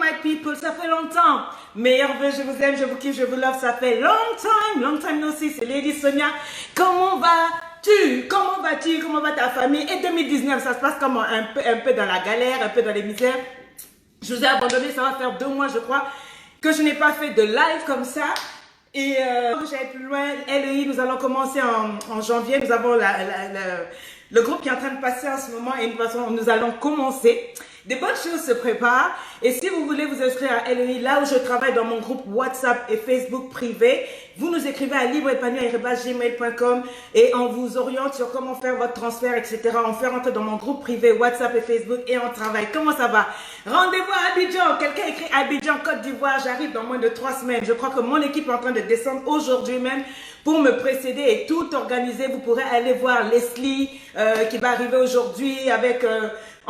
my people, ça fait longtemps. Meilleurs vœux, je vous aime, je vous kiffe, je vous love, ça fait long time no see, c'est Lady Sonia. Comment vas-tu? Comment vas-tu? Comment va ta famille? Et 2019, ça se passe comment? Un peu dans la galère, un peu dans les misères. Je vous ai abandonné, ça va faire 2 mois, je crois, que je n'ai pas fait de live comme ça. Et j'allais plus loin, LEI, nous allons commencer en janvier. Nous avons le groupe qui est en train de passer en ce moment et nous allons commencer. Des bonnes choses se préparent. Et si vous voulez vous inscrire à LEI, là où je travaille dans mon groupe WhatsApp et Facebook privé, vous nous écrivez à libreépanoui@gmail.com et on vous oriente sur comment faire votre transfert, etc. On fait rentrer dans mon groupe privé WhatsApp et Facebook et on travaille. Comment ça va? Rendez-vous à Abidjan. Quelqu'un écrit Abidjan, Côte d'Ivoire. J'arrive dans moins de 3 semaines. Je crois que mon équipe est en train de descendre aujourd'hui même pour me précéder et tout organiser. Vous pourrez aller voir Leslie qui va arriver aujourd'hui avec...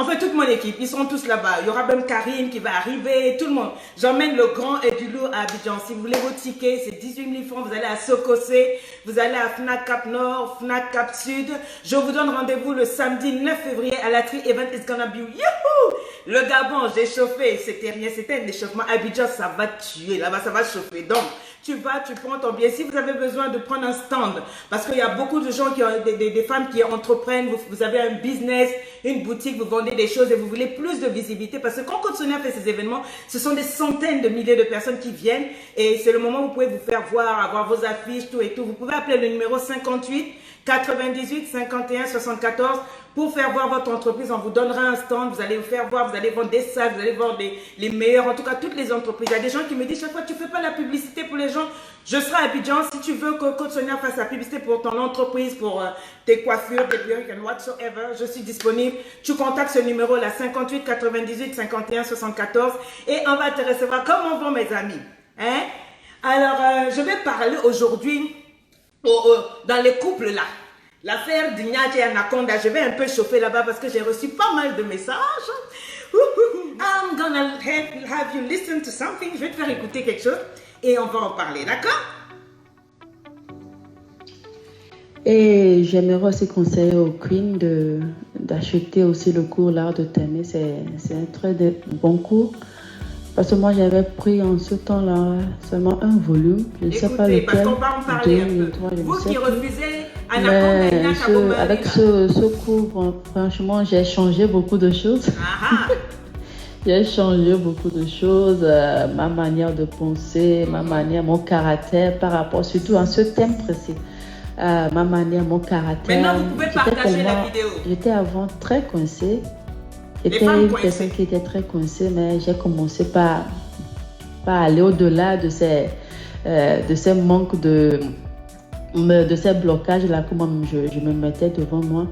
Enfin, toute mon équipe, ils seront tous là-bas. Il y aura même Karine qui va arriver, tout le monde. J'emmène le grand et du lourd à Abidjan. Si vous voulez vos tickets, c'est 18 000 francs. Vous allez à Sokosé, vous allez à Fnac Cap Nord, Fnac Cap Sud. Je vous donne rendez-vous le samedi 9 février à la Tri Event. It's gonna be youhou! Le Gabon, j'ai chauffé. C'était rien, c'était un échauffement. Abidjan, ça va tuer. Là-bas, ça va chauffer. Donc, tu vas, tu prends ton billet. Si vous avez besoin de prendre un stand, parce qu'il y a beaucoup de gens qui ont des femmes qui entreprennent, vous avez un business, une boutique, vous vendez des choses et vous voulez plus de visibilité, parce que quand Côte Sonia fait ces événements, ce sont des centaines de milliers de personnes qui viennent et c'est le moment où vous pouvez vous faire voir, avoir vos affiches, tout et tout. Vous pouvez appeler le numéro 58 98 51 74 pour faire voir votre entreprise. On vous donnera un stand, vous allez vous faire voir, vous allez vendre des sacs, vous allez vendre les meilleurs, en tout cas toutes les entreprises. Il y a des gens qui me disent chaque fois tu fais pas la publicité pour les gens. Je serai à Abidjan. Si tu veux que Côte Sonia fasse la publicité pour ton entreprise, pour tes coiffures, tes perruques and whatsoever, je suis disponible. Tu contactes ce numéro là, 58 98 51 74 et on va te recevoir. Comment vont mes amis? Hein? Alors, je vais parler aujourd'hui dans les couples là. L'affaire d'Ignati et Anaconda, je vais un peu chauffer là-bas parce que j'ai reçu pas mal de messages. I'm gonna have you listen to something. Je vais te faire écouter quelque chose et on va en parler, d'accord? Et j'aimerais aussi conseiller aux queens d'acheter aussi le cours L'Art de t'aimer. C'est un très bon cours. Parce que moi, j'avais pris en ce temps-là seulement un volume. Je ne sais pas lequel. Parce qu'on va en parler un peu. Vous qui refusez Anaconda et mais avec ce cours, franchement, j'ai changé beaucoup de choses. J'ai changé beaucoup de choses, ma manière de penser, ma manière, mon caractère par rapport, surtout en ce thème précis. Ma manière, mon caractère. Maintenant, vous pouvez partager la vidéo. J'étais avant très coincée. J'étais une personne qui était très coincée, mais j'ai commencé par aller au-delà de ces manques de ces blocages-là que moi je me mettais devant moi.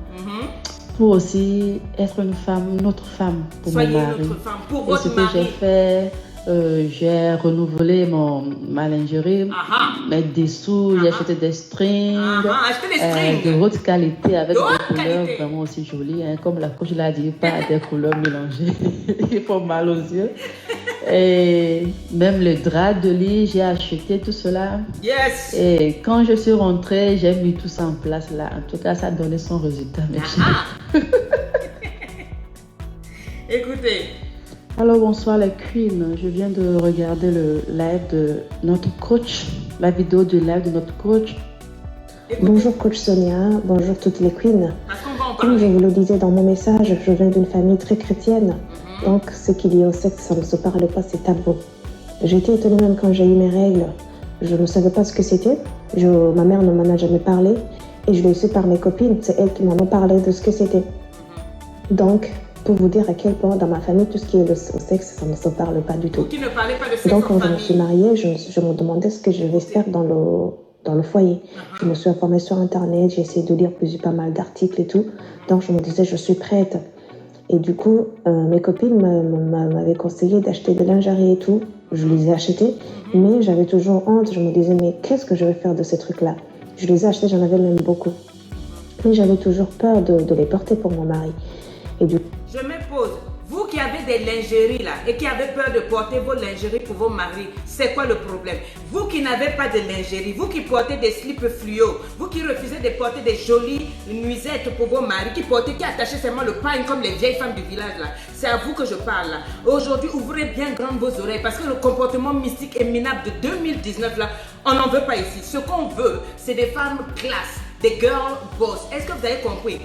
Pour aussi être une autre femme pour mon mari. Soyez une autre femme pour votre mari. Et ce que j'ai fait, j'ai renouvelé ma lingerie, mes dessous, j'ai acheté des strings, de haute qualité avec des couleurs vraiment aussi jolies. Hein, comme la coach l'a dit, pas des couleurs mélangées, il faut mal aux yeux. Et même le drap de lit, j'ai acheté tout cela. Yes. Et quand je suis rentrée, j'ai mis tout ça en place là. En tout cas, ça a donné son résultat. Écoutez. Alors bonsoir les queens, je viens de regarder le live de notre coach, la vidéo du live de notre coach. Écoutez. Bonjour coach Sonia, bonjour toutes les queens. Comme je vous le disais dans mon message, je viens d'une famille très chrétienne, donc ce qu'il y a au sexe, ça ne se parle pas, c'est tabou. J'ai été étonnée même quand j'ai eu mes règles, je ne savais pas ce que c'était, ma mère ne m'en a jamais parlé et je l'ai su par mes copines, c'est elles qui m'en ont parlé de ce que c'était. Donc, pour vous dire à quel point dans ma famille, tout ce qui est le sexe, ça ne se parle pas du tout. Qui ne parlait pas de sexe. Donc quand je me suis mariée, je me demandais ce que je vais faire dans le foyer. Je me suis informée sur internet, j'ai essayé de lire pas mal d'articles et tout. Donc je me disais, je suis prête. Et du coup, mes copines m'avaient conseillé d'acheter des lingeries et tout. Je les ai achetés, mais j'avais toujours honte. Je me disais, mais qu'est-ce que je vais faire de ces trucs-là? Je les ai achetés, j'en avais même beaucoup. Mais j'avais toujours peur de les porter pour mon mari. Et du Je me pose, vous qui avez des lingeries là et qui avez peur de porter vos lingeries pour vos maris, c'est quoi le problème? Vous qui n'avez pas de lingerie, vous qui portez des slips fluo, vous qui refusez de porter des jolies nuisettes pour vos maris, qui attachez seulement le pain comme les vieilles femmes du village là, c'est à vous que je parle là. Aujourd'hui, ouvrez bien grand vos oreilles parce que le comportement mystique et minable de 2019 là, on n'en veut pas ici. Ce qu'on veut, c'est des femmes classe, des girl boss. Est-ce que vous avez compris?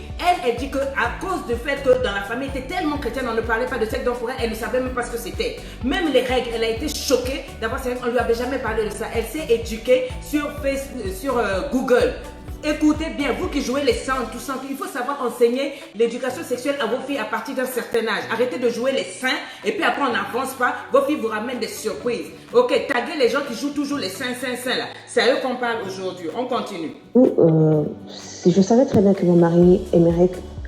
Elle dit qu'à cause du fait que dans la famille était tellement chrétienne, on ne parlait pas de sexe, donc pour elle, elle ne savait même pas ce que c'était. Même les règles, elle a été choquée d'avoir ces règles, on ne lui avait jamais parlé de ça. Elle s'est éduquée sur Google. Écoutez bien, vous qui jouez les saints, tout ça, il faut savoir enseigner l'éducation sexuelle à vos filles à partir d'un certain âge. Arrêtez de jouer les saints et puis après on n'avance pas, vos filles vous ramènent des surprises. Ok, taguez les gens qui jouent toujours les saints là. C'est à eux qu'on parle aujourd'hui. On continue. Je savais très bien que mon mari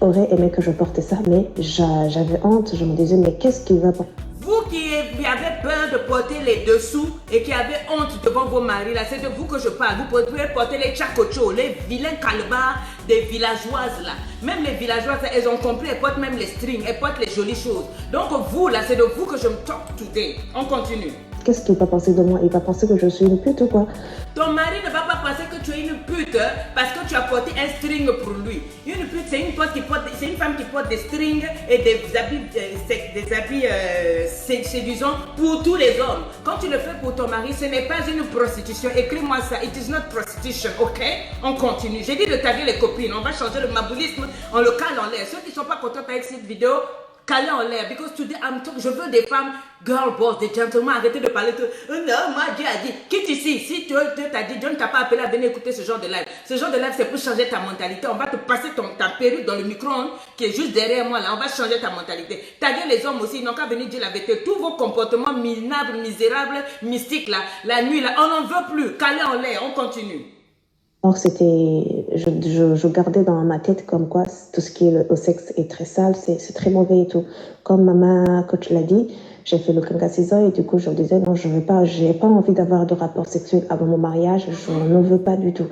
aurait aimé que je porte ça, mais j'avais honte. Je me disais, mais qu'est-ce qu'il va porter? Vous qui avez peur de porter les dessous et qui avez honte devant vos maris, là, c'est de vous que je parle. Vous pouvez porter les tchakocho, les vilains calbars des villageoises là. Même les villageoises, elles ont compris, elles portent même les strings, elles portent les jolies choses. Donc vous là, c'est de vous que je me talk today. On continue. Qu'est-ce qu'il va penser de moi? Il va penser que je suis une pute ou quoi? Ton mari ne va pas penser que tu es une pute parce que tu as porté un string pour lui. Une pute, c'est une femme qui porte des strings et des habits séduisants pour tous les hommes. Quand tu le fais pour ton mari, ce n'est pas une prostitution. Écris-moi ça. It is not prostitution, ok? On continue. J'ai dit de taguer les copines. On va changer le maboulisme. On le cale en l'air. Ceux qui ne sont pas contents avec cette vidéo, calé en l'air, because today je veux des femmes girl boss, des gentlemen. Arrêtez de parler de non, moi Dieu a dit, quitte ici. Si Dieu t'a dit, Dieu ne t'a pas appelé à venir écouter ce genre de live. Ce genre de live, c'est pour changer ta mentalité. On va te passer ta perruque dans le micro-ondes qui est juste derrière moi là. On va changer ta mentalité. Taguer les hommes aussi, ils n'ont qu'à venir dire la vérité. Tous vos comportements minables, misérables, mystiques là, la nuit là, on n'en veut plus. Calé en l'air, on continue. Donc je gardais dans ma tête comme quoi tout ce qui est le sexe est très sale, c'est très mauvais et tout. Comme ma coach l'a dit, j'ai fait le kanga siso et du coup je me disais non, j'ai pas envie d'avoir de rapport sexuel avant mon mariage, je ne veux pas du tout.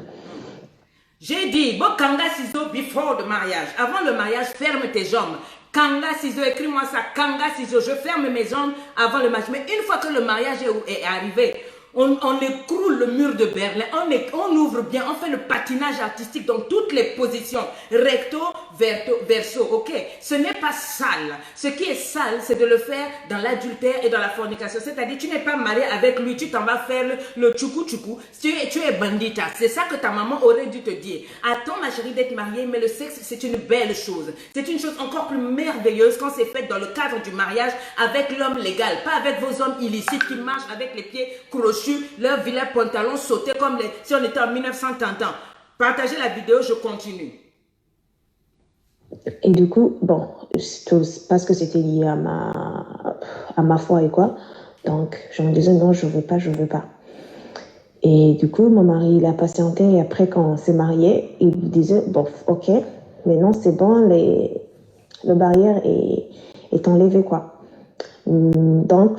J'ai dit, bon kanga siso before le mariage. Avant le mariage, ferme tes jambes. Kanga siso, écris-moi ça, kanga siso, je ferme mes jambes avant le mariage. Mais une fois que le mariage est arrivé, on écroule le mur de Berlin, on ouvre bien, on fait le patinage artistique dans toutes les positions, recto, verso, ok? Ce n'est pas sale. Ce qui est sale, c'est de le faire dans l'adultère et dans la fornication. C'est-à-dire, tu n'es pas marié avec lui, tu t'en vas faire le tchoukou-tchoukou. Tu es bandita. C'est ça que ta maman aurait dû te dire. Attends, ma chérie, d'être mariée, mais le sexe, c'est une belle chose. C'est une chose encore plus merveilleuse quand c'est fait dans le cadre du mariage avec l'homme légal, pas avec vos hommes illicites qui marchent avec les pieds crochus, leurs vilains pantalons sautés comme si on était en 1930 ans. Partagez la vidéo, je continue. Et du coup, bon, parce que c'était lié à ma foi et quoi, donc je me disais non, je veux pas. Et du coup, mon mari, il a patienté et après quand on s'est mariés, il me disait bon, ok, mais non, c'est bon, le barrière est enlevé quoi. Donc,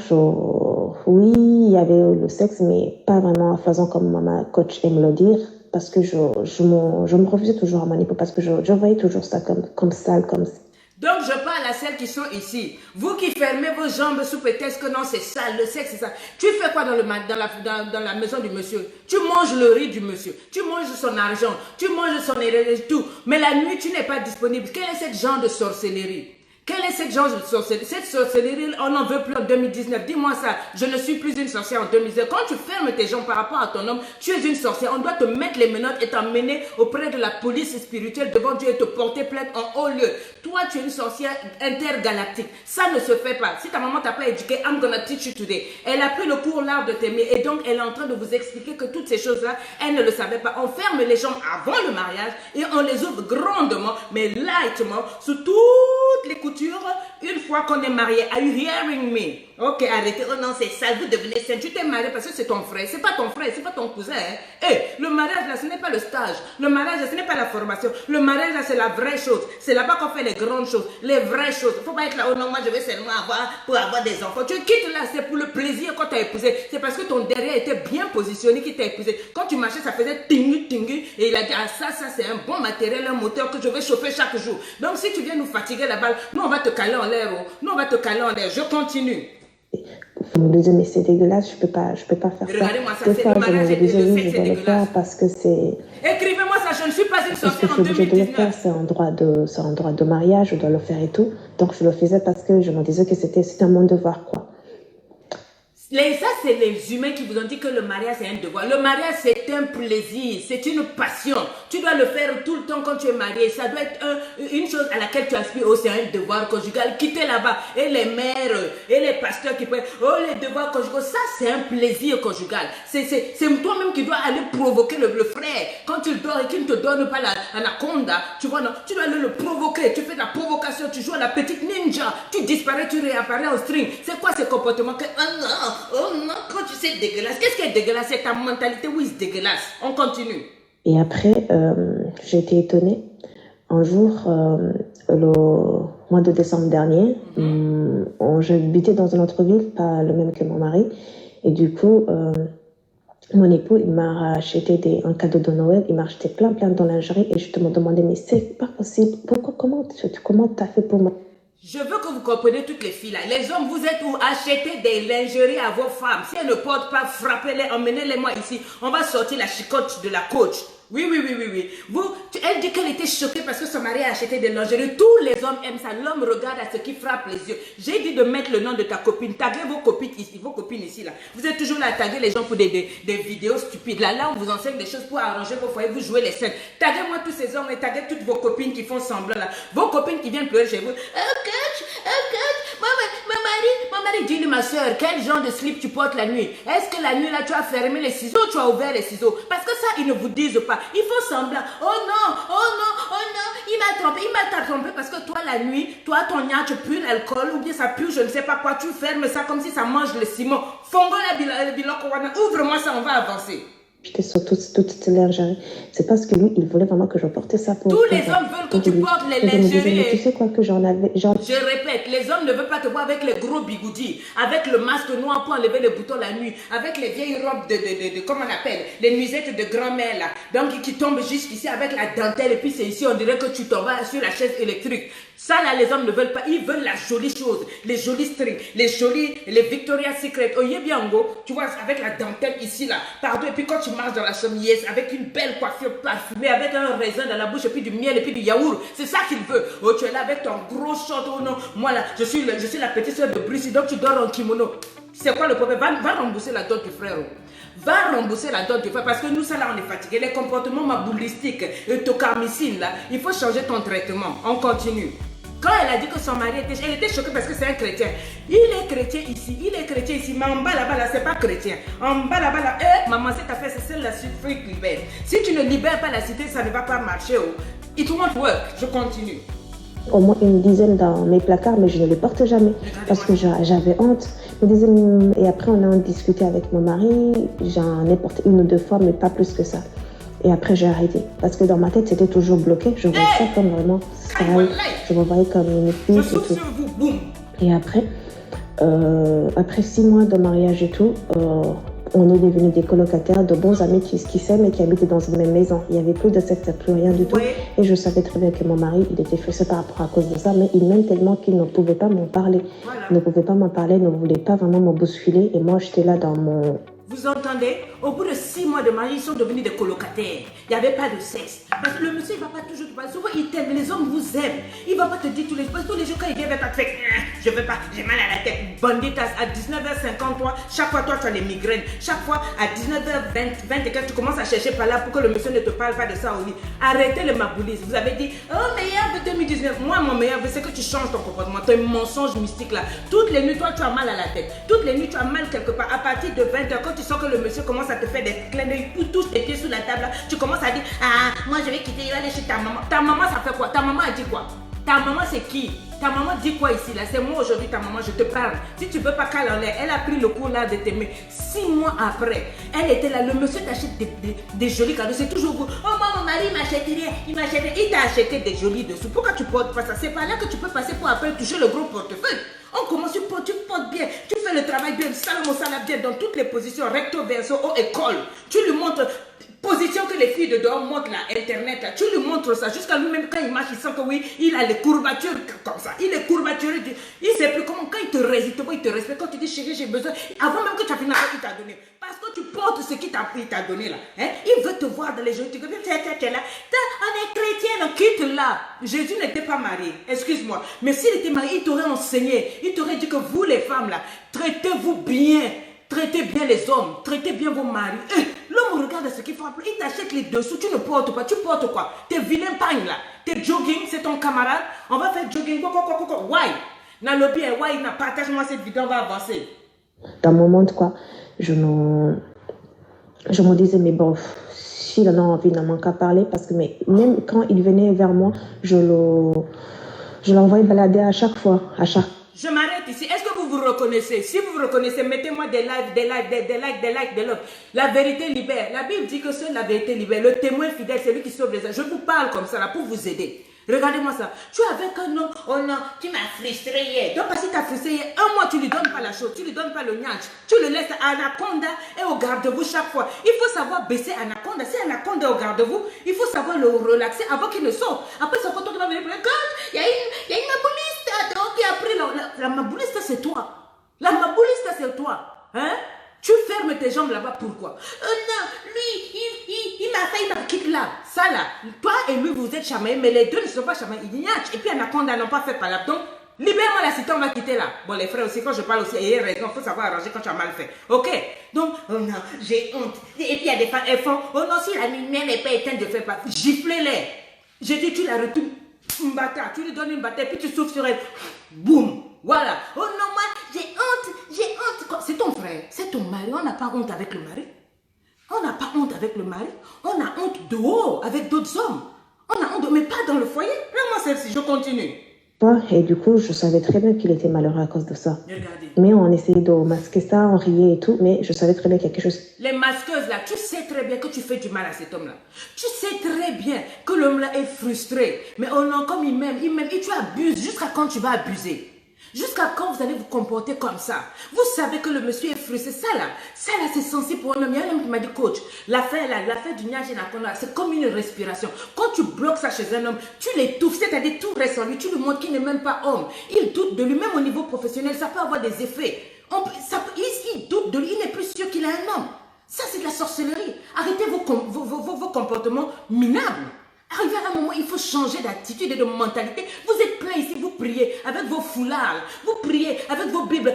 oui, il y avait le sexe, mais pas vraiment en faisant comme ma coach aime le dire, parce que je me refusais toujours à manipuler, parce que je voyais toujours ça comme sale, comme ça. Donc, je parle à celles qui sont ici. Vous qui fermez vos jambes sous prétexte que non, c'est sale, le sexe, c'est ça. Tu fais quoi dans la maison du monsieur? Tu manges le riz du monsieur. Tu manges son argent. Tu manges son héritage, tout. Mais la nuit, tu n'es pas disponible. Quel est ce genre de sorcellerie? Quelle est cette genre de sorcellerie? Cette sorcellerie, on n'en veut plus en 2019. Dis-moi ça. Je ne suis plus une sorcière en 2019. Quand tu fermes tes jambes par rapport à ton homme, tu es une sorcière. On doit te mettre les menottes et t'emmener auprès de la police spirituelle devant Dieu et te porter plainte en haut lieu. Toi, tu es une sorcière intergalactique. Ça ne se fait pas. Si ta maman t'a pas éduqué, I'm gonna teach you today. Elle a pris le cours l'art de t'aimer et donc elle est en train de vous expliquer que toutes ces choses-là, elle ne le savait pas. On ferme les jambes avant le mariage et on les ouvre grandement, mais lightement, sous toutes les coutures. Une fois qu'on est marié, are you hearing me? Ok, arrêtez. Oh non, c'est sale, vous devenez sainte. Tu t'es marié parce que c'est ton frère. C'est pas ton frère, c'est pas ton cousin. Hein? Le mariage là, ce n'est pas le stage. Le mariage là, ce n'est pas la formation. Le mariage là, c'est la vraie chose. C'est là-bas qu'on fait les grandes choses, les vraies choses. Faut pas être là, oh non, moi je vais seulement pour avoir des enfants. Tu quittes là, c'est pour le plaisir quand tu as épousé. C'est parce que ton derrière était bien positionné qu'il t'a épousé. Quand tu marchais, ça faisait tingu, tingu. Et il a dit, ah ça c'est un bon matériel, un moteur que je vais chauffer chaque jour. Donc si tu viens nous fatiguer là-bas, nous on va te caler en l'air. l'air. Non, on va te caler en l'air. Je continue. Vous me disiez, mais c'est dégueulasse, je peux pas faire ça. Regardez-moi ça, Des c'est fois, le je mariage, me disais, oui, c'est je vais le dégueulasse. faire parce que c'est... Écrivez-moi ça, je ne suis pas une Parce que sorcière je en suis obligée de le 2019. faire, c'est un droit de mariage, je dois le faire et tout. Donc je le faisais parce que je me disais que c'était mon devoir, quoi. Ça, c'est les humains qui vous ont dit que le mariage, c'est un devoir. Le mariage, c'est un plaisir, c'est une passion. Tu dois le faire tout le temps quand tu es marié. Ça doit être une chose à laquelle tu aspires. Oh, c'est un devoir conjugal. Quittez là-bas. Et les mères, et les pasteurs qui peuvent... Oh, les devoirs conjugaux. Ça, c'est un plaisir conjugal. C'est toi-même qui dois aller provoquer le frère. Quand il dort et qu'il ne te donne pas l'anaconda, tu vois, non, tu dois aller le provoquer. Tu fais de la provocation, tu joues à la petite ninja. Tu disparais, tu réapparais au string. C'est quoi ce comportement que... Oh non, quand tu sais dégueulasse, qu'est-ce qui est dégueulasse? C'est ta mentalité, oui, c'est dégueulasse. On continue. Et après, j'ai été étonnée. Un jour, le mois de décembre dernier, j'habitais dans une autre ville, pas le même que mon mari. Et du coup, mon époux, il m'a acheté un cadeau de Noël. Il m'a acheté plein de lingerie. Et je me demandais, mais c'est pas possible. Comment t'as fait pour moi? Je veux que vous compreniez toutes les filles là. Les hommes, vous êtes où? Achetez des lingeries à vos femmes. Si elles ne portent pas, frappez-les, emmenez-les-moi ici. On va sortir la chicotte de la coach. Oui. Elle dit qu'elle était choquée parce que son mari a acheté des lingeries. Tous les hommes aiment ça. L'homme regarde à ce qui frappe les yeux. J'ai dit de mettre le nom de ta copine. Taguez vos copines ici là. Vous êtes toujours là à taguer les gens pour des vidéos stupides. Là, on vous enseigne des choses pour arranger vos foyers. Vous jouez les scènes. Taguez-moi tous ces hommes et taguez toutes vos copines qui font semblant là. Vos copines qui viennent pleurer chez vous. Oh coach, mon mari, dis-lui ma soeur, quel genre de slip tu portes la nuit? Est-ce que la nuit là tu as fermé les ciseaux ou tu as ouvert les ciseaux? Parce que ça, ils ne vous disent pas. Ils font semblant. Oh non, il m'a trompé parce que toi la nuit, toi ton tu pues l'alcool ou bien ça pue je ne sais pas quoi, tu fermes ça comme si ça mange le ciment. Fongo la biloko, ouvre-moi ça, on va avancer. J'étais sur toute cette lingerie. C'est parce que lui, il voulait vraiment que je porte ça pour... Tous les hommes veulent que tu portes les lingeries. Tu sais quoi que j'en avais... Je répète, les hommes ne veulent pas te voir avec les gros bigoudis, avec le masque noir pour enlever les boutons la nuit, avec les vieilles robes de comment on appelle, les nuisettes de grand-mère là, donc qui tombent jusqu'ici avec la dentelle et puis c'est ici, on dirait que tu tombes sur la chaise électrique. Ça là, les hommes ne veulent pas, ils veulent la jolie chose, les jolis strings, les Victoria's Secret, oh Yebiango, tu vois, avec la dentelle ici là, pardon, et puis quand tu marches dans la chambre, yes, avec une belle coiffure parfumée, avec un raisin dans la bouche, et puis du miel, et puis du yaourt, c'est ça qu'il veut. Oh, tu es là avec ton gros short, oh non, moi là, je suis la petite soeur de Bruce, donc tu dors en kimono. C'est quoi le problème? Va rembourser la dot du frère. Va rembourser la dot du frère, parce que nous, ça là, on est fatigué. Les comportements maboulistiques, tocarmicine là, il faut changer ton traitement. On continue. Quand elle a dit que son mari elle était choquée parce que c'est un chrétien. Il est chrétien ici, mais en bas là-bas, là, c'est pas chrétien. En bas là-bas, maman, cette affaire, c'est celle la suite libère. Si tu ne libères pas la cité, ça ne va pas marcher. Oh. It won't work. Je continue. Au moins une dizaine dans mes placards, mais je ne les porte jamais parce que j'avais honte. Et après, on a discuté avec mon mari. J'en ai porté 1 ou 2 fois, mais pas plus que ça. Et après, j'ai arrêté. Parce que dans ma tête, c'était toujours bloqué. Je voyais ça comme vraiment sale. Je me voyais comme une fille et tout. Et après, après 6 mois de mariage et tout, on est devenus des colocataires, de bons amis qui s'aiment et qui habitaient dans une même maison. Il n'y avait plus de sexe, plus rien du tout. Et je savais très bien que mon mari, il était frustré par rapport à cause de ça, mais il m'aime tellement qu'il ne pouvait pas m'en parler. Il ne pouvait pas m'en parler, ne voulait pas vraiment me bousculer. Et moi, j'étais là dans mon... Vous entendez? Au bout de 6 mois de mariage, ils sont devenus des colocataires. Il n'y avait pas de sexe. Parce que le monsieur, il ne va pas toujours te parler. Souvent, il t'aime. Les hommes vous aiment. Il ne va pas te dire tous les jours. Parce que tous les jours, quand il vient, il va te faire je ne veux pas, j'ai mal à la tête. Banditas, à 19h53, chaque fois, toi, tu as les migraines. Chaque fois, à 19h24, tu commences à chercher par là pour que le monsieur ne te parle pas de ça au lit. Arrêtez le maboulisme. Vous avez dit, oh, meilleur de 2019. Moi, mon meilleur, c'est que tu changes ton comportement. Tu as un mensonge mystique là. Toutes les nuits, toi, tu as mal à la tête. Toutes les nuits, tu as mal quelque part. À partir de 20h, quand tu sens que le monsieur commence à te faire des clins d'œil, tous tes pieds sous la table, là, tu commences à dire, ah, moi je vais quitter, je vais aller chez ta maman. Ta maman, ça fait quoi? Ta maman a dit quoi? Ta maman, c'est qui? Ta maman dit quoi ici là? C'est moi aujourd'hui, ta maman, je te parle. Si tu veux pas qu'elle en l'air, elle a pris le coup là de t'aimer. 6 mois après, elle était là, le monsieur t'achète des jolis cadeaux. C'est toujours vous. Oh, moi, mon mari m'achète rien. Il t'a acheté des jolis dessous. Pourquoi tu portes pas ça? C'est pas là que tu peux passer pour après toucher le gros portefeuille. On commence, tu portes bien, tu fais le travail bien, Salomon Salah bien dans toutes les positions, recto, verso, haut et col. Tu lui montres position que les filles de dehors montrent là, Internet, là, tu lui montres ça, jusqu'à lui-même, quand il marche, il sent que oui, il a les courbatures comme ça. Il est courbaturé, il ne sait plus comment, quand il te résiste, il te respecte, quand tu dis chérie, j'ai besoin, avant même que tu as fini, il t'a donné. Parce que tu portes ce qu'il t'a donné là. Hein? Il veut te voir dans les jeux, tu dis, tu es là, on est chrétien, quitte là. Jésus n'était pas marié, excuse-moi. Mais s'il était marié, il t'aurait enseigné, il t'aurait dit que vous les femmes là, traitez-vous bien. Traitez bien les hommes, traitez bien vos maris. L'homme regarde ce qu'il faut, il t'achète les dessous, tu ne portes pas, tu portes quoi? Tes vilains pagnes là, tes jogging, c'est ton camarade, on va faire jogging, quoi, why? Dans le bien, why, partage-moi cette vidéo, on va avancer. Dans mon monde, quoi, je me disais, mais bon, s'il en a envie, il n'a manque qu'à parler, parce que même quand il venait vers moi, je l'envoyais balader à chaque fois, Je m'arrête ici. Est-ce que vous vous reconnaissez? Si vous vous reconnaissez, mettez-moi des likes, des loves. La vérité libère. La Bible dit que seule la vérité libère. Le témoin fidèle, c'est lui qui sauve les âmes. Je vous parle comme ça là pour vous aider. Regardez-moi ça. Tu es avec un homme, oh non, tu m'as frustré hier. Donc, parce que tu as frustré hier, un mois, tu ne lui donnes pas la chose, tu ne lui donnes pas le niach. Tu le laisses à Anaconda et au garde-vous chaque fois. Il faut savoir baisser Anaconda. Si Anaconda est au garde-vous, il faut savoir le relaxer avant qu'il ne sorte. Après, son coton qui va venir, il y a une mabouliste qui a pris la mabouliste, c'est toi. La mabouliste, c'est toi. Hein? Tu fermes tes jambes là-bas, pourquoi? Non, lui, il m'a fait, il m'a quitté là. Ça là, toi et lui, vous êtes chamaillés, mais les deux ne sont pas chamaillés. Il y a, et puis Anaconda n'ont pas fait par là. Donc, libère-moi la cité, on va quitter là. Bon, les frères aussi, quand je parle aussi, ayez raison, il faut savoir arranger quand tu as mal fait. Ok? Donc, oh non, j'ai honte. Et puis il y a des femmes, elles font, oh non, si la lumière n'est pas éteinte, je fais pas. Giflez-les. Je dis, tu la retournes, tu lui donnes une bataille, puis tu souffles sur elle. Boum. Voilà. Oh non, moi, j'ai honte. C'est ton frère, c'est ton mari. On n'a pas honte avec le mari. On n'a pas honte avec le mari. On a honte dehors avec d'autres hommes. On a honte, mais pas dans le foyer. Regarde-moi celle-ci, je continue. Et du coup, je savais très bien qu'il était malheureux à cause de ça. Regardez. Mais on essayait de masquer ça, on riait et tout, mais je savais très bien qu'il y a quelque chose. Les masqueuses là, tu sais très bien que tu fais du mal à cet homme-là. Tu sais très bien que l'homme-là est frustré. Mais oh non, comme il m'aime, et tu abuses. Jusqu'à quand tu vas abuser? Jusqu'à quand vous allez vous comporter comme ça? Vous savez que le monsieur est frustré. Ça là, c'est sensible pour un homme. Il y a un homme qui m'a dit, coach, l'affaire du niage et la c'est comme une respiration. Quand tu bloques ça chez un homme, tu l'étouffes, c'est-à-dire tout reste en lui. Tu lui montres qu'il n'est même pas homme. Il doute de lui-même au niveau professionnel. Ça peut avoir des effets. Il doute de lui. Il n'est plus sûr qu'il est un homme. Ça, c'est de la sorcellerie. Arrêtez vos comportements minables. Arrivé à un moment, il faut changer d'attitude et de mentalité. Vous êtes plein ici, vous priez avec vos foulards, vous priez avec vos bibles.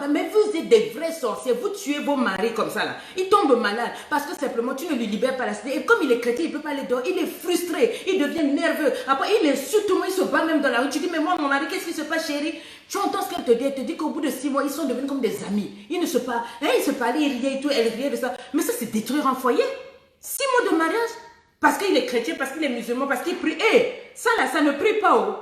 Mais vous êtes des vrais sorciers, vous tuez vos maris comme ça là. Il tombe malade parce que simplement tu ne lui libères pas la cité. Et comme il est chrétien, il ne peut pas aller dehors, il est frustré, il devient nerveux. Après, il insulte tout le monde, il se bat même dans la rue. Tu dis, mais moi, mon mari, qu'est-ce qui se passe, chérie? Tu entends ce qu'elle te dit, elle te dit qu'au bout de 6 mois, ils sont devenus comme des amis. Ils ne se parlent, ils se parlaient, ils riaient et tout, elle riait de ça. Mais ça, c'est détruire un foyer. 6 mois de mariage. Parce qu'il est chrétien, parce qu'il est musulman, parce qu'il prie. Ça là, ça ne prie pas. Oh.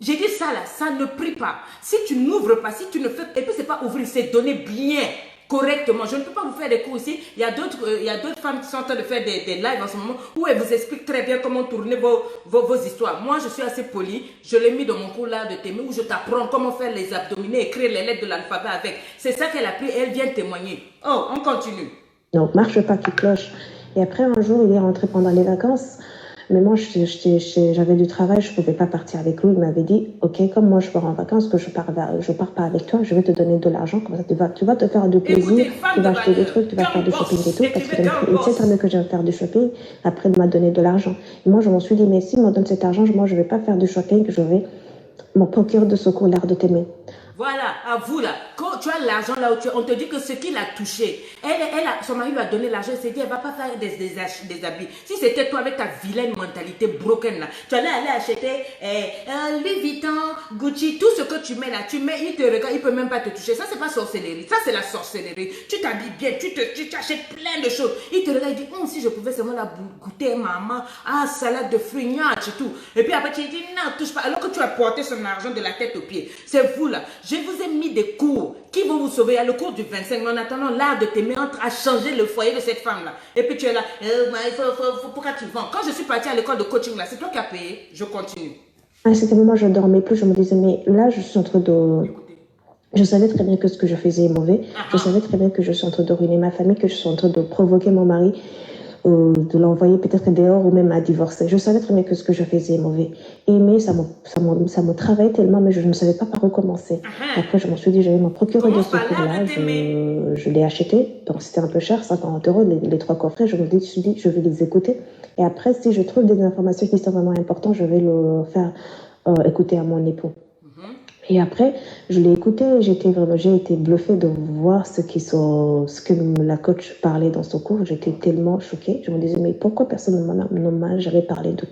J'ai dit ça là, ça ne prie pas. Si tu n'ouvres pas, si tu ne fais... Et puis c'est pas ouvrir, c'est donner bien, correctement. Je ne peux pas vous faire des cours ici. Il y a d'autres femmes qui sont en train de faire des lives en ce moment où elles vous expliquent très bien comment tourner vos histoires. Moi, je suis assez polie. Je l'ai mis dans mon cours là de Témé où je t'apprends comment faire les abdominaux, écrire les lettres de l'alphabet avec. C'est ça qu'elle a pris et elle vient témoigner. Oh, on continue. Donc, marche pas qui cloche. Et après, un jour, il est rentré pendant les vacances. Mais moi, j'avais du travail, je ne pouvais pas partir avec lui. Il m'avait dit, OK, comme moi, je pars en vacances, que je pars pas avec toi, je vais te donner de l'argent. Comme ça, tu vas te faire du plaisir, tu vas acheter des trucs, tu vas faire du shopping et tout. Parce qu'il sait très bien que je vais faire du shopping. Après, il m'a donné de l'argent. Et moi, je m'en suis dit, mais s'il me donne cet argent, moi, je ne vais pas faire du shopping, je vais m'en procurer de secours l'art de t'aimer. Voilà, à vous là, quand tu as l'argent là où tu es, on te dit que ce qu'il a touché, son mari lui a donné l'argent, il s'est dit, elle ne va pas faire des habits. Si c'était toi avec ta vilaine mentalité broken là, tu allais aller acheter Louis Vuitton, Gucci, tout ce que tu mets là, il te regarde, il ne peut même pas te toucher. Ça, c'est pas sorcellerie, ça, c'est la sorcellerie. Tu t'habilles bien, tu achètes plein de choses. Il te regarde, il dit, si je pouvais seulement la goûter, maman, salade de fruits, et tout. Et puis après, tu dis, non, touche pas, alors que tu as porté son argent de la tête aux pieds. C'est vous là. Je vous ai mis des cours qui vont vous sauver. Il y a le cours du 25. Mais en attendant, l'art de t'aimer entre à changer le foyer de cette femme-là. Et puis tu es là, pourquoi tu vends? Quand je suis partie à l'école de coaching là, c'est toi qui as payé. Je continue. À cet moment, je ne dormais plus. Je me disais, mais là, je suis en train de... Je savais très bien que ce que je faisais est mauvais. Je savais très bien que je suis en train de ruiner ma famille, que je suis en train de provoquer mon mari, de l'envoyer peut-être dehors ou même à divorcer. Je savais très bien que ce que je faisais est mauvais. Mais ça me travaillait tellement, mais je ne savais pas par où commencer. Après, je me suis dit, j'avais mon procureur de secours-là, je l'ai acheté. Donc, c'était un peu cher, 50 € les 3 coffrets. Je me suis dit, je vais les écouter. Et après, si je trouve des informations qui sont vraiment importantes, je vais le faire écouter à mon époux. Et après, je l'ai écouté et j'ai été bluffée de voir ce que la coach parlait dans son cours. J'étais tellement choquée. Je me disais, mais pourquoi personne ne m'a jamais parlé de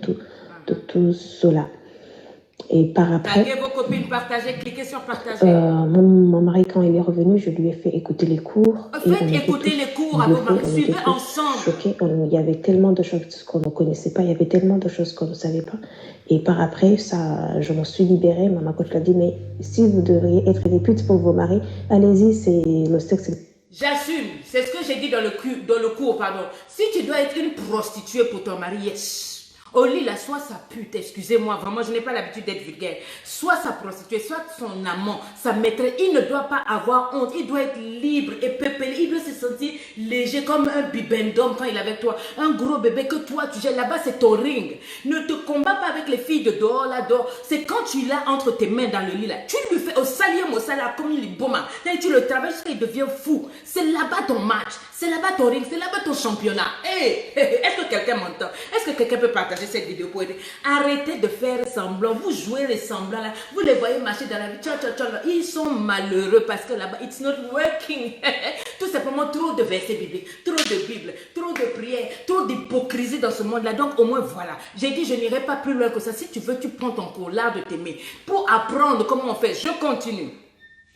tout cela? Et par après, taguez vos copines, partagez, cliquez sur partager. Mon mari, quand il est revenu, je lui ai fait écouter les cours. Faites écouter les cours à vos maris, suivez ensemble. Choqués. Il y avait tellement de choses qu'on ne connaissait pas, il y avait tellement de choses qu'on ne savait pas. Et par après, je me suis libérée. Ma coach l'a dit, mais si vous devriez être des putes pour vos maris, allez-y, c'est le sexe. J'assume, c'est ce que j'ai dit dans le cours, pardon. Si tu dois être une prostituée pour ton mari, yes. Au lit, là, soit sa pute, excusez-moi, vraiment, je n'ai pas l'habitude d'être vulgaire, soit sa prostituée, soit son amant, sa maîtresse, il ne doit pas avoir honte, il doit être libre et pépélé, il doit se sentir léger comme un bibendum quand il est avec toi, un gros bébé que toi tu gères là-bas, c'est ton ring. Ne te combats pas avec les filles de dehors, là, dehors, c'est quand tu l'as entre tes mains dans le lit, là, tu lui fais au salier, mon salaire, comme il est bon, là, tu le travailles jusqu'à il devient fou, c'est là-bas ton match, c'est là-bas ton ring, c'est là-bas ton championnat. Hey, est-ce que quelqu'un m'entend? Est-ce que quelqu'un peut partager cette vidéo pour aider? Arrêtez de faire semblant. Vous jouez les semblants là. Vous les voyez marcher dans la vie. Ils sont malheureux parce que là-bas, it's not working. Tout simplement trop de versets bibliques, trop de Bible, trop de prières, trop d'hypocrisie dans ce monde-là. Donc au moins voilà. J'ai dit je n'irai pas plus loin que ça. Si tu veux, tu prends ton cours, l'art de t'aimer. Pour apprendre comment on fait. Je continue.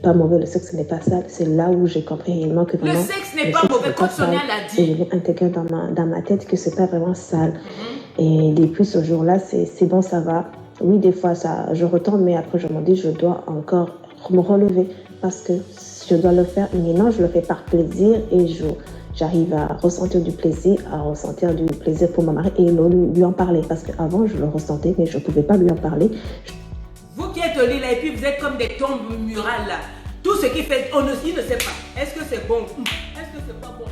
Pas mauvais, le sexe n'est pas sale. C'est là où j'ai compris réellement que vraiment, le sexe n'est pas mauvais, comme Sonia l'a dit. Et je l'ai intégré dans ma tête que c'est pas vraiment sale. Et depuis ce jour-là, c'est bon, ça va. Oui, des fois, je retombe, mais après, je me dis, je dois encore me relever parce que je dois le faire. Mais non, je le fais par plaisir et j'arrive à ressentir du plaisir pour mon mari et lui en parler. Parce qu'avant, je le ressentais, mais je ne pouvais pas lui en parler. Vous qui êtes au lit là et puis vous êtes comme des tombes murales là. Tout ce qui fait, il ne sait pas. Est-ce que c'est bon? Est-ce que c'est pas bon?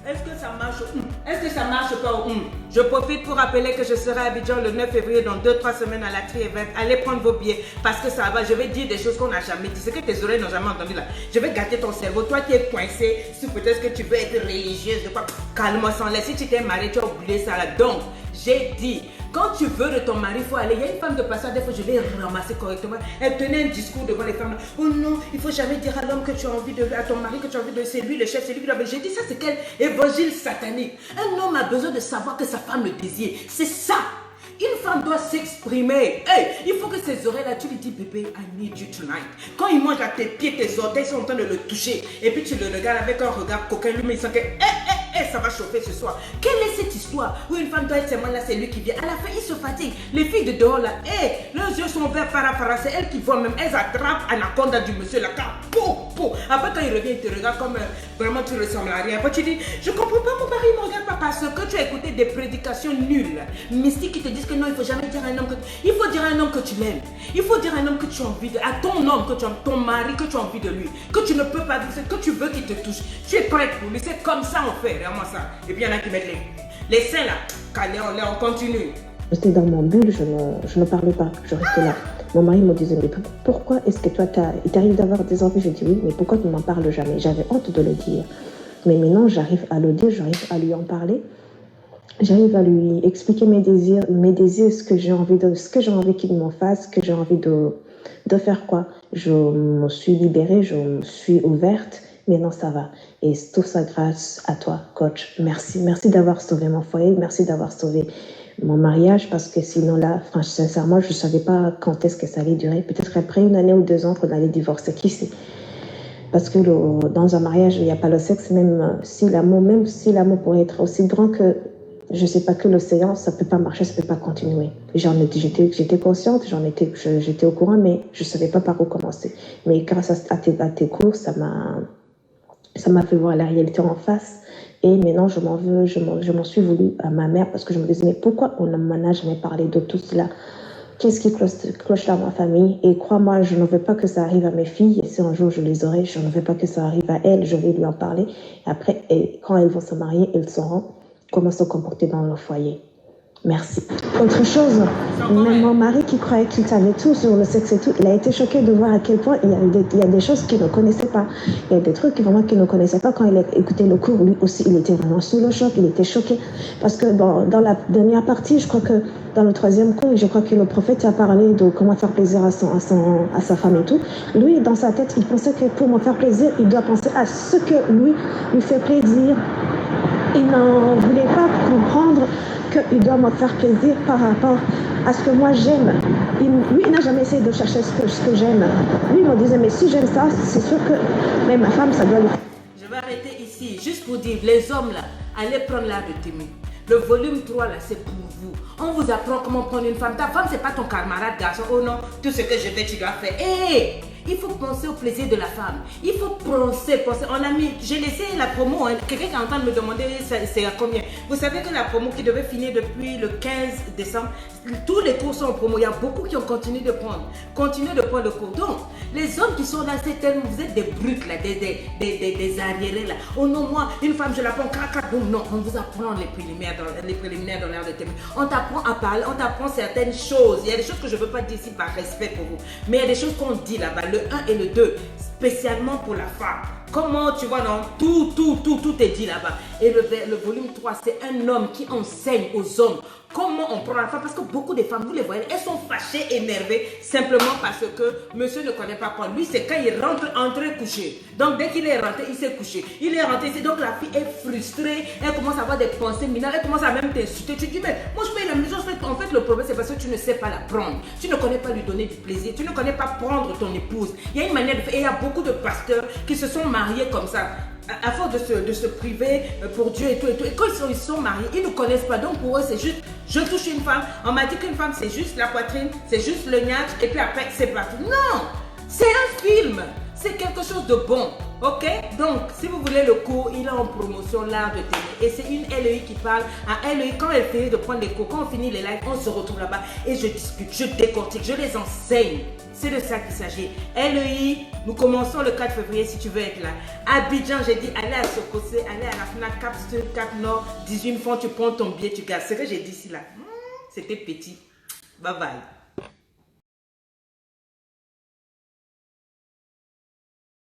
Est-ce que ça marche? Est-ce que ça marche pas? Je profite pour rappeler que je serai à Abidjan le 9 février dans 2-3 semaines à la Tri Event. Allez prendre vos billets parce que ça va. Je vais dire des choses qu'on n'a jamais dit. Ce que tes oreilles n'ont jamais entendu là. Je vais gâter ton cerveau. Toi qui es coincé, si peut-être que tu veux être religieuse, de quoi? Calme-moi sans laisse. Si tu t'es marié, tu as oublié ça là. Donc, j'ai dit. Quand tu veux de ton mari, il faut aller. Il y a une femme de passage, des fois je l'ai ramassée correctement. Elle tenait un discours devant les femmes. Oh non, il ne faut jamais dire à l'homme que tu as envie de lui, à ton mari que tu as envie de. C'est lui le chef, c'est lui qui doit. J'ai dit ça, c'est quel évangile satanique. Un homme a besoin de savoir que sa femme le désire. C'est ça. Une femme doit s'exprimer. Hey, il faut que ses oreilles là, tu lui dis, bébé, I need you tonight. Quand il mange à tes pieds, tes orteils sont en train de le toucher. Et puis tu le regardes avec un regard coquin. Lui, mais il sent que, ça va chauffer ce soir. Quelle est cette histoire où une femme doit être seulement là, c'est lui qui vient. À la fin, il se fatigue. Les filles de dehors là, leurs yeux sont verts par c'est elles qui voient même. Elles attrapent Anaconda du monsieur là. Après, quand il revient, il te regarde comme vraiment tu ressembles à rien. Après, tu dis, je comprends pas, mon mari ne me regarde pas parce que tu as écouté des prédications nulles, mystiques qui te disent que non, il faut jamais dire à un homme que. Il faut dire à un homme que tu l'aimes. Il faut dire à un homme que tu as envie de. À ton homme que tu as, ton mari que tu as envie de lui. Que tu ne peux pas dire, que tu veux qu'il te touche. Tu es prête pour lui. C'est comme ça on fait, vraiment ça. Et puis il y en a qui mettent les seins là. Calé, on continue. J'étais dans mon bulle, je ne parlais pas, je restais là. Mon mari me disait, mais pourquoi est-ce que toi, il t'arrive d'avoir des envies? Je dis oui, mais pourquoi tu ne m'en parles jamais? J'avais honte de le dire. Mais maintenant, j'arrive à le dire, j'arrive à lui en parler. J'arrive à lui expliquer mes désirs, ce que j'ai envie qu'il me fasse, ce que j'ai envie de faire quoi. Je me suis libérée, je me suis ouverte. Maintenant, ça va. Et tout ça grâce à toi, coach. Merci. Merci d'avoir sauvé mon foyer. Merci d'avoir sauvé mon mariage parce que sinon là, franchement, sincèrement, je ne savais pas quand est-ce que ça allait durer. Peut-être après 1 année ou 2 ans qu'on allait divorcer. Qui sait? Parce que dans un mariage, il n'y a pas le sexe, même si l'amour pourrait être aussi grand que, je ne sais pas, que l'océan, ça ne peut pas marcher, ça ne peut pas continuer. J'étais consciente, j'étais au courant, mais je ne savais pas par où commencer. Mais grâce à tes cours, ça m'a fait voir la réalité en face. Et maintenant, je m'en suis voulu à ma mère parce que je me disais, mais pourquoi on ne m'en a jamais parlé de tout cela? qu'est-ce qui cloche dans ma famille. Et crois-moi, je ne veux pas que ça arrive à mes filles. Et si un jour je les aurai, je ne veux pas que ça arrive à elles. Je vais lui en parler. Et après, quand elles vont se marier, elles sauront comment se comporter dans leur foyer. Merci. Autre chose, même mon mari qui croyait qu'il savait tout sur le sexe et tout, il a été choqué de voir à quel point il y a des choses qu'il ne connaissait pas. Il y a des trucs vraiment qu'il ne connaissait pas. Quand il a écouté le cours, lui aussi, il était vraiment sous le choc, il était choqué. Parce que dans la dernière partie, je crois que dans le troisième cours, je crois que le prophète a parlé de comment faire plaisir à sa femme et tout. Lui, dans sa tête, il pensait que pour me faire plaisir, il doit penser à ce que lui fait plaisir. Il n'en voulait pas comprendre qu'il doit me faire plaisir par rapport à ce que moi j'aime. Lui, il n'a jamais essayé de chercher ce que j'aime. Lui, il me disait, mais si j'aime ça, c'est sûr que même ma femme, ça doit lui... Je vais arrêter ici, juste pour dire, les hommes là, allez prendre l'art de t'aimer. Le volume 3 là, c'est pour vous. On vous apprend comment prendre une femme. Ta femme, c'est pas ton camarade garçon. Oh non, tout ce que je fais, tu dois faire. Hé, il faut penser au plaisir de la femme. Il faut penser. On a mis, j'ai laissé la promo. Hein. Quelqu'un qui est en train de me demander c'est à combien. Vous savez que la promo qui devait finir depuis le 15 décembre, tous les cours sont en promo. Il y a beaucoup qui ont continué de prendre. Continuez de prendre le cours. Donc, les hommes qui sont là, c'est tellement, vous êtes des brutes là, des arriérés là. Oh non, moi, une femme, je la prends caca. Donc non, on vous apprend les préliminaires dans l'air de thème. On t'apprend à parler, on t'apprend certaines choses. Il y a des choses que je ne veux pas dire ici par respect pour vous. Mais il y a des choses qu'on dit là-bas, le 1 et le 2, spécialement pour la femme. Comment tu vois, non, tout est dit là-bas. Et le volume 3, c'est un homme qui enseigne aux hommes comment on prend la femme. Parce que beaucoup de femmes, vous les voyez, elles sont fâchées, énervées, simplement parce que monsieur ne connaît pas prendre. Lui, c'est quand il rentre, entrer, coucher. Donc, dès qu'il est rentré, il s'est couché. Il est rentré ici, donc la fille est frustrée. Elle commence à avoir des pensées mineures. Elle commence à même t'insulter. Tu dis, mais moi, je paye la maison. En fait, le problème, c'est parce que tu ne sais pas la prendre. Tu ne connais pas lui donner du plaisir. Tu ne connais pas prendre ton épouse. Il y a une manière de faire. Et il y a beaucoup de pasteurs qui se sont mariés comme ça. À force de se priver pour Dieu et tout. Et quand ils sont mariés, ils ne connaissent pas. Donc pour eux, c'est juste, je touche une femme. On m'a dit qu'une femme, c'est juste la poitrine, c'est juste le gnatch, et puis après, c'est parti. Non, c'est un film. C'est quelque chose de bon. Ok? Donc, si vous voulez le cours, il est en promotion, l'art de t'aimer. Et c'est une LEI qui parle à LEI. Quand elle finit de prendre les cours, quand on finit les lives, on se retrouve là-bas et je discute, je décortique, je les enseigne. C'est de ça qu'il s'agit. LEI, nous commençons le 4 février si tu veux être là. Abidjan, j'ai dit, allez à Sokosé, allez à la FNAC, Cap Sud, Cap Nord, 18 francs, tu prends ton billet, tu gardes. Ce que j'ai dit ici là, c'était petit. Bye bye.